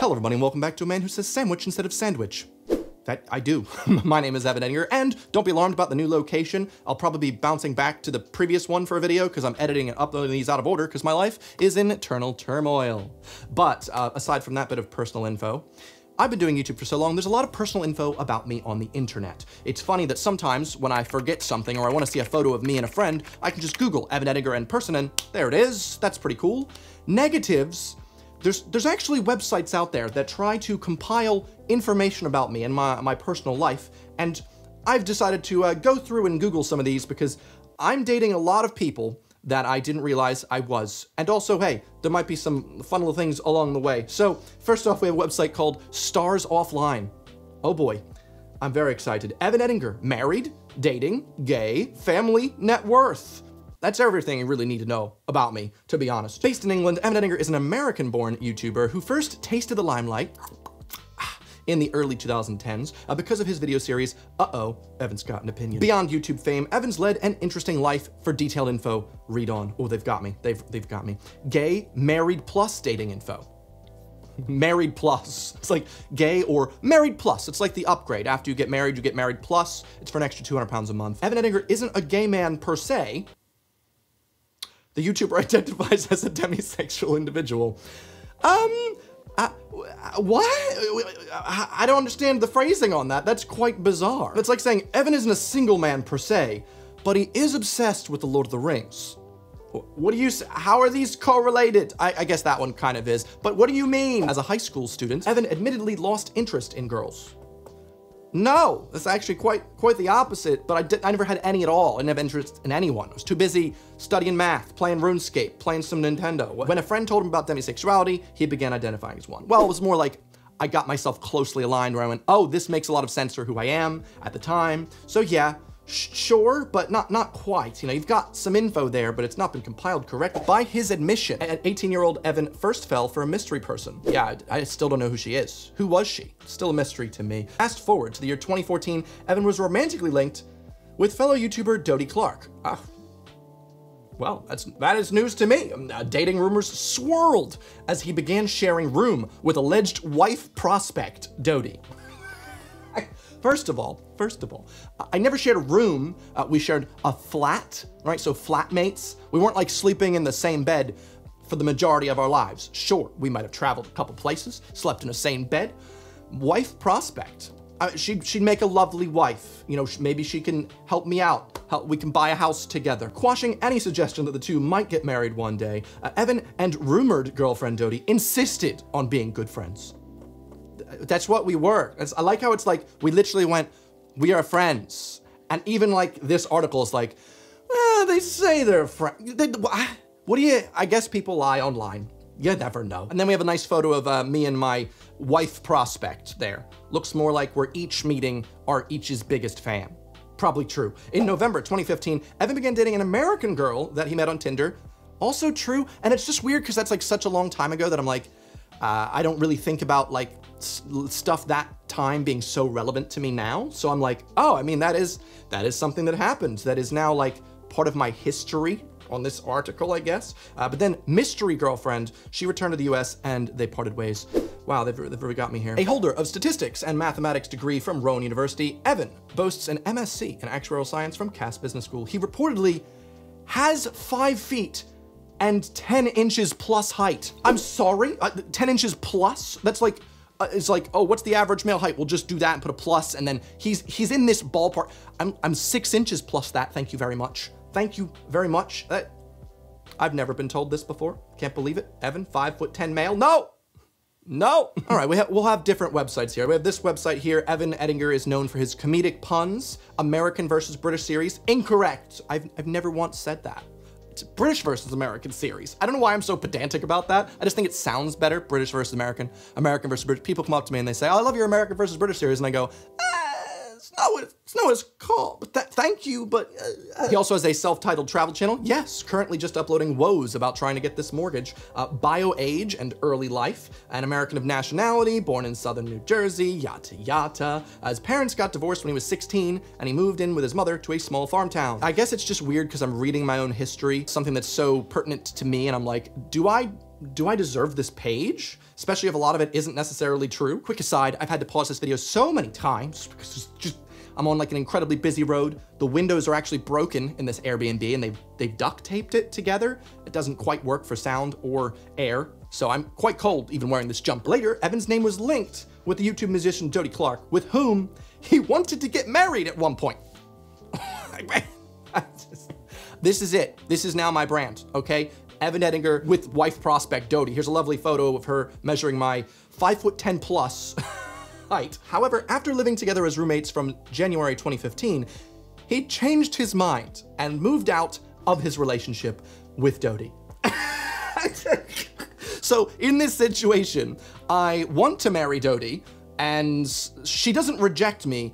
Hello everybody and welcome back to a man who says sandwich instead of sandwich. That I do. My name is Evan Edinger, and don't be alarmed about the new location. I'll probably be bouncing back to the previous one for a video because I'm editing and uploading these out of order because my life is in eternal turmoil. But aside from that bit of personal info, I've been doing YouTube for so long, there's a lot of personal info about me on the internet. It's funny that sometimes when I forget something or I want to see a photo of me and a friend, I can just Google Evan Edinger in person and there it is. That's pretty cool. Negatives. There's actually websites out there that try to compile information about me and my personal life, and I've decided to go through and Google some of these because I'm dating a lot of people that I didn't realize I was. And also, hey, there might be some fun little things along the way. So first off, we have a website called Stars Offline. Oh boy, I'm very excited. Evan Edinger, married, dating, gay, family, net worth. That's everything you really need to know about me, to be honest. Based in England, Evan Edinger is an American-born YouTuber who first tasted the limelight in the early 2010s because of his video series, Uh-Oh, Evan's Got an Opinion. Beyond YouTube fame, Evan's led an interesting life. For detailed info, read on. Oh, they've got me. They've got me. Gay, married plus dating info. Married plus. It's like gay or married plus. It's like the upgrade. After you get married plus. It's for an extra 200 pounds a month. Evan Edinger isn't a gay man per se. The YouTuber identifies as a demisexual individual. What? I don't understand the phrasing on that. That's quite bizarre. It's like saying Evan isn't a single man per se, but he is obsessed with the Lord of the Rings. What do you say? How are these correlated? I guess that one kind of is, but what do you mean? As a high school student, Evan admittedly lost interest in girls. No, that's actually quite the opposite, but I never had any at all. I didn't have interest in anyone. I was too busy studying math, playing RuneScape, playing some Nintendo. When a friend told him about demisexuality, he began identifying as one. Well, it was more like I got myself closely aligned where I went, oh, this makes a lot of sense for who I am at the time. So yeah, sure, but not quite. You know, you've got some info there, but it's not been compiled correctly. By his admission, an 18-year-old Evan first fell for a mystery person. Yeah, I still don't know who she is. Who was she? Still a mystery to me. Fast forward to the year 2014, Evan was romantically linked with fellow YouTuber Dodie Clark. Well, that is news to me. Dating rumors swirled as he began sharing room with alleged wife prospect Dodie. First of all, I never shared a room. We shared a flat, right? So flatmates. We weren't like sleeping in the same bed for the majority of our lives. Sure, we might have traveled a couple places, slept in the same bed. Wife prospect. She'd make a lovely wife. You know, maybe she can help me out. We can buy a house together. Quashing any suggestion that the two might get married one day, Evan and rumored girlfriend Dodie insisted on being good friends. That's what we were. I like how it's like, we literally went, we are friends. And even like this article is like, they say they're friends. What do you, I guess people lie online. You never know. And then we have a nice photo of me and my wife prospect there. Looks more like we're each meeting our each's biggest fan. Probably true. In November 2015, Evan began dating an American girl that he met on Tinder. Also true. And it's just weird because that's like such a long time ago that I'm like, I don't really think about like stuff that time being so relevant to me now. So I'm like, oh, I mean, that is something that happened. That is now like part of my history on this article, I guess. But then mystery girlfriend, she returned to the US and they parted ways. Wow, they've really got me here. A holder of statistics and mathematics degree from Rowan University, Evan boasts an MSc in actuarial science from Cass Business School. He reportedly has 5 feet and 10 inches plus height. I'm sorry, 10 inches plus? That's like, it's like, oh, what's the average male height? We'll just do that and put a plus, and then he's in this ballpark. I'm 6 inches plus that, thank you very much. Thank you very much. I've never been told this before. Can't believe it. Evan, 5'10" male. No! No! All right, we'll have different websites here. We have this website here. Evan Edinger is known for his comedic puns. American versus British series. Incorrect. I've never once said that. It's British versus American series. I don't know why I'm so pedantic about that. I just think it sounds better. British versus American, American versus British. People come up to me and they say, oh, I love your American versus British series. And I go, it's not what it's called, but thank you, but... He also has a self-titled travel channel. Yes, currently just uploading woes about trying to get this mortgage. Bio age and early life. An American of nationality, born in southern New Jersey, yada yada. His parents got divorced when he was 16, and he moved in with his mother to a small farm town. I guess it's just weird because I'm reading my own history, something that's so pertinent to me, and I'm like, do I deserve this page? especially if a lot of it isn't necessarily true. Quick aside, I've had to pause this video so many times because it's just, I'm on like an incredibly busy road. The windows are actually broken in this Airbnb and they've duct taped it together. It doesn't quite work for sound or air, so I'm quite cold even wearing this jumper. Later, Evan's name was linked with the YouTube musician Dodie Clark, with whom he wanted to get married at one point. This is it. This is now my brand, okay? Evan Edinger with wife prospect Dodie. Here's a lovely photo of her measuring my 5'10" plus height. However, after living together as roommates from January 2015, he changed his mind and moved out of his relationship with Dodie. So in this situation, I want to marry Dodie and she doesn't reject me.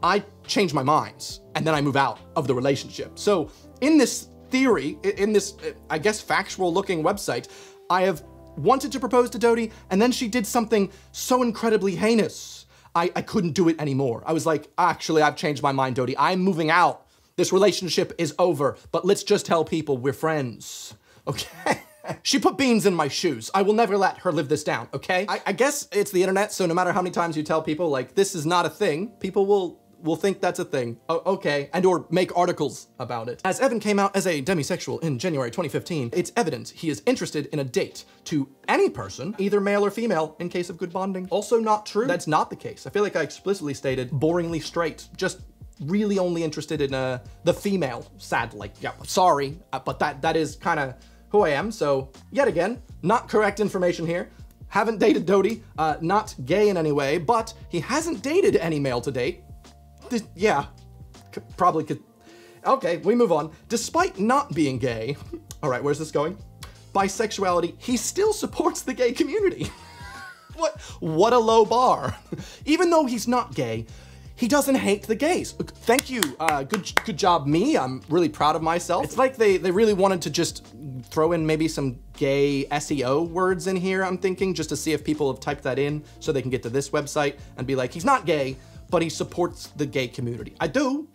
I change my mind and then I move out of the relationship. So in this theory, in this, I guess, factual looking website, I have wanted to propose to Dodie and then she did something so incredibly heinous. I couldn't do it anymore. I was like, actually, I've changed my mind, Dodie. I'm moving out. This relationship is over, but let's just tell people we're friends, okay? She put beans in my shoes. I will never let her live this down, okay? I guess it's the internet, so no matter how many times you tell people, like, this is not a thing, people will think that's a thing. Oh, okay, and or make articles about it. As Evan came out as a demisexual in January 2015, it's evident he is interested in a date to any person, either male or female, in case of good bonding. Also not true. That's not the case. I feel like I explicitly stated boringly straight, just really only interested in the female, sadly. Yeah, sorry, but that is kind of who I am, so yet again, not correct information here. Haven't dated Dodie, not gay in any way, but he hasn't dated any male to date. Yeah, probably could. Okay, we move on. Despite not being gay, all right, where's this going? Bisexuality, he still supports the gay community. What a low bar. Even though he's not gay, he doesn't hate the gays. Thank you, good job me. I'm really proud of myself. It's like they really wanted to just throw in maybe some gay SEO words in here, I'm thinking, just to see if people have typed that in so they can get to this website and be like, he's not gay, but he supports the gay community. I do,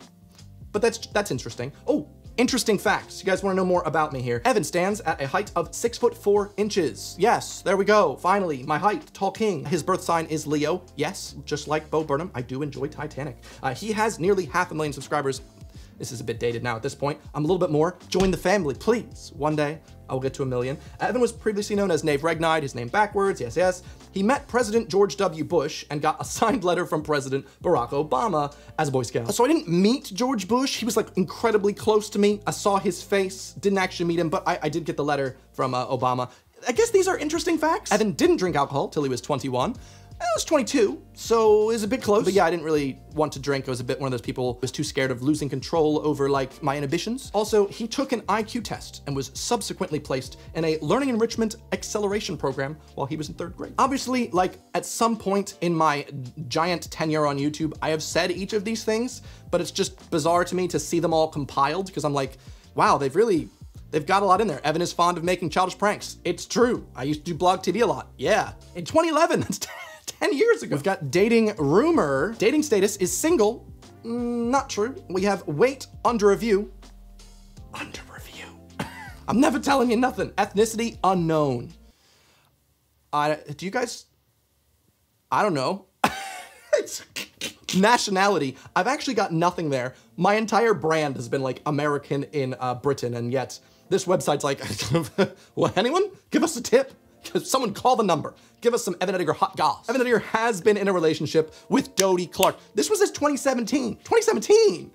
but that's interesting. Oh, interesting facts. You guys wanna know more about me here. Evan stands at a height of 6'4". Yes, there we go. Finally, my height, tall king. His birth sign is Leo. Yes, just like Bo Burnham, I do enjoy Titanic. He has nearly 500,000 subscribers. This is a bit dated now at this point. I'm a little bit more. Join the family, please. One day, I will get to 1 million. Evan was previously known as Nave Regnide, his name backwards, yes. He met President George W. Bush and got a signed letter from President Barack Obama as a Boy Scout. So I didn't meet George Bush. He was like incredibly close to me. I saw his face, didn't actually meet him, but I did get the letter from Obama. I guess these are interesting facts. Evan didn't drink alcohol till he was 21. I was 22, so it was a bit close. But yeah, I didn't really want to drink. I was a bit one of those people who was too scared of losing control over like my inhibitions. Also, he took an IQ test and was subsequently placed in a learning enrichment acceleration program while he was in 3rd grade. Obviously, like at some point in my giant tenure on YouTube, I have said each of these things, but it's just bizarre to me to see them all compiled because I'm like, wow, they've got a lot in there. Evan is fond of making childish pranks. It's true. I used to do blog TV a lot. Yeah. In 2011, that's 10 years ago. We've got dating rumor. Dating status is single. Not true. We have weight under review. Under review. I'm never telling you nothing. Ethnicity unknown. Do you guys? I don't know. Nationality. I've actually got nothing there. My entire brand has been like American in Britain, and yet this website's like, what, anyone? Give us a tip. Someone call the number. Give us some Evan Edinger hot goss. Evan Edinger has been in a relationship with Dodie Clark. This was his 2017. 2017!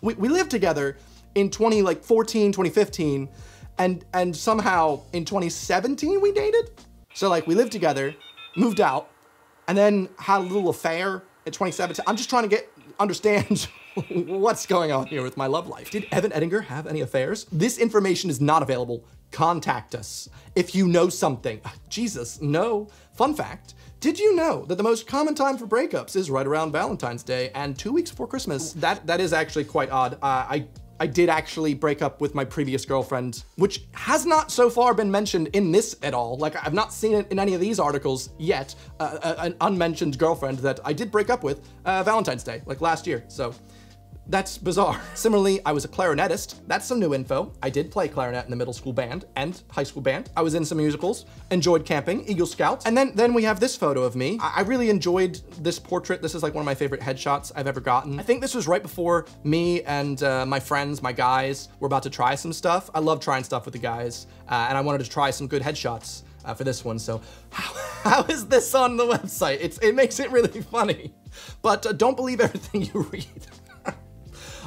we lived together in 2014, 2015, and somehow in 2017 we dated? So like we lived together, moved out, and then had a little affair in 2017. I'm just trying to understand what's going on here with my love life. Did Evan Edinger have any affairs? This information is not available. Contact us if you know something. Jesus, no. Fun fact, did you know that the most common time for breakups is right around Valentine's Day and 2 weeks before Christmas? That is actually quite odd. I did actually break up with my previous girlfriend, which has not so far been mentioned in this at all. Like, I've not seen it in any of these articles yet. An unmentioned girlfriend that I did break up with Valentine's Day, like last year. So That's bizarre. Similarly, I was a clarinetist. That's some new info. I did play clarinet in the middle school band and high school band. I was in some musicals, enjoyed camping, Eagle Scouts. And then we have this photo of me. I really enjoyed this portrait. This is like one of my favorite headshots I've ever gotten. I think this was right before me and my friends, my guys, were about to try some stuff. I love trying stuff with the guys, and I wanted to try some good headshots for this one. So how is this on the website? It makes it really funny. But don't believe everything you read.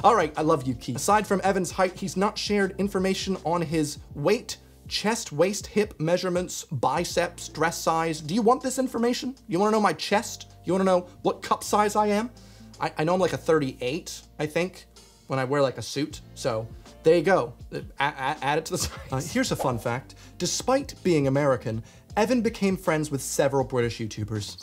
All right, I love you, Keith. Aside from Evan's height, he's not shared information on his weight, chest, waist, hip measurements, biceps, dress size. Do you want this information? You wanna know my chest? You wanna know what cup size I am? I know I'm like a 38, I think, when I wear like a suit. So there you go, add it to the side. Here's a fun fact. Despite being American, Evan became friends with several British YouTubers.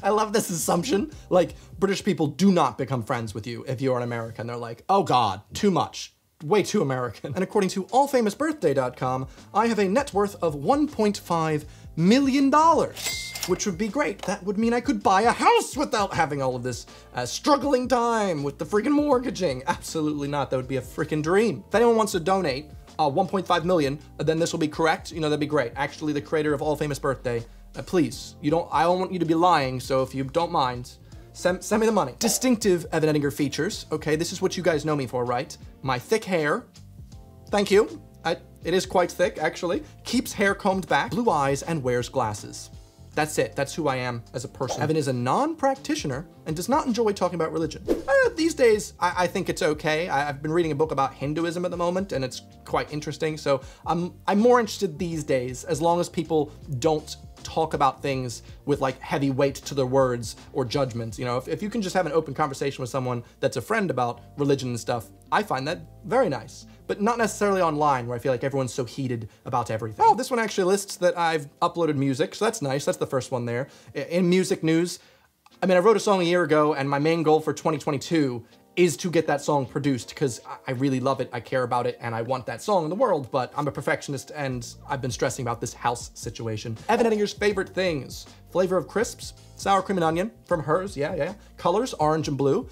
I love this assumption. Like, British people do not become friends with you if you're an American. They're like, oh God, too much. Way too American. And according to allfamousbirthday.com, I have a net worth of $1.5 million, which would be great. That would mean I could buy a house without having all of this struggling time with the freaking mortgaging. Absolutely not. That would be a freaking dream. If anyone wants to donate 1.5 million, then this will be correct. You know, that'd be great. Actually, the creator of All Famous Birthday, please, I don't want you to be lying, so if you don't mind, send me the money. Distinctive Evan Edinger features. Okay, this is what you guys know me for, right? My thick hair. Thank you. It is quite thick, actually. Keeps hair combed back, blue eyes, and wears glasses. That's it. That's who I am as a person. Evan is a non-practitioner and does not enjoy talking about religion. These days, I think it's okay. I've been reading a book about Hinduism at the moment, and it's quite interesting. So I'm more interested these days, as long as people don't talk about things with like heavy weight to their words or judgments. You know, if you can just have an open conversation with someone that's a friend about religion and stuff, I find that very nice. But not necessarily online, where I feel like everyone's so heated about everything. Oh, this one actually lists that I've uploaded music, so that's nice. That's the first one there. In music news, I mean, I wrote a song a year ago, and my main goal for 2022 is to get that song produced, because I really love it, I care about it, and I want that song in the world, but I'm a perfectionist, and I've been stressing about this house situation. Evan Edinger's favorite things. Flavor of crisps, sour cream and onion, from hers, yeah. Colors, orange and blue.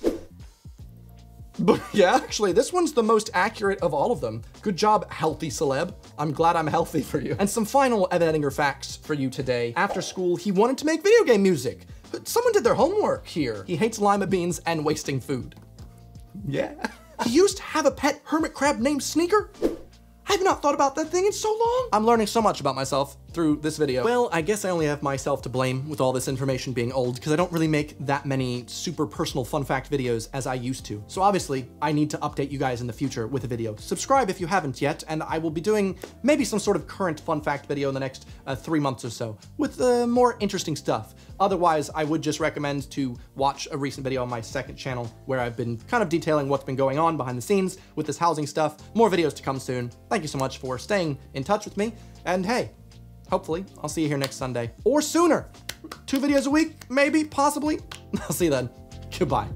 But yeah, actually, this one's the most accurate of all of them. Good job, healthy celeb. I'm glad I'm healthy for you. And some final Evan Edinger facts for you today. After school, he wanted to make video game music. But someone did their homework here. He hates lima beans and wasting food. Yeah. He used to have a pet hermit crab named Sneaker. I have not thought about that thing in so long. I'm learning so much about myself through this video. Well, I guess I only have myself to blame with all this information being old, because I don't really make that many super personal fun fact videos as I used to. So obviously, I need to update you guys in the future with a video. Subscribe if you haven't yet, and I will be doing maybe some sort of current fun fact video in the next 3 months or so, with more interesting stuff. Otherwise, I would just recommend to watch a recent video on my second channel where I've been kind of detailing what's been going on behind the scenes with this housing stuff. More videos to come soon. Thank you so much for staying in touch with me, and hey, hopefully I'll see you here next Sunday or sooner. 2 videos a week, maybe, possibly. I'll see you then. Goodbye.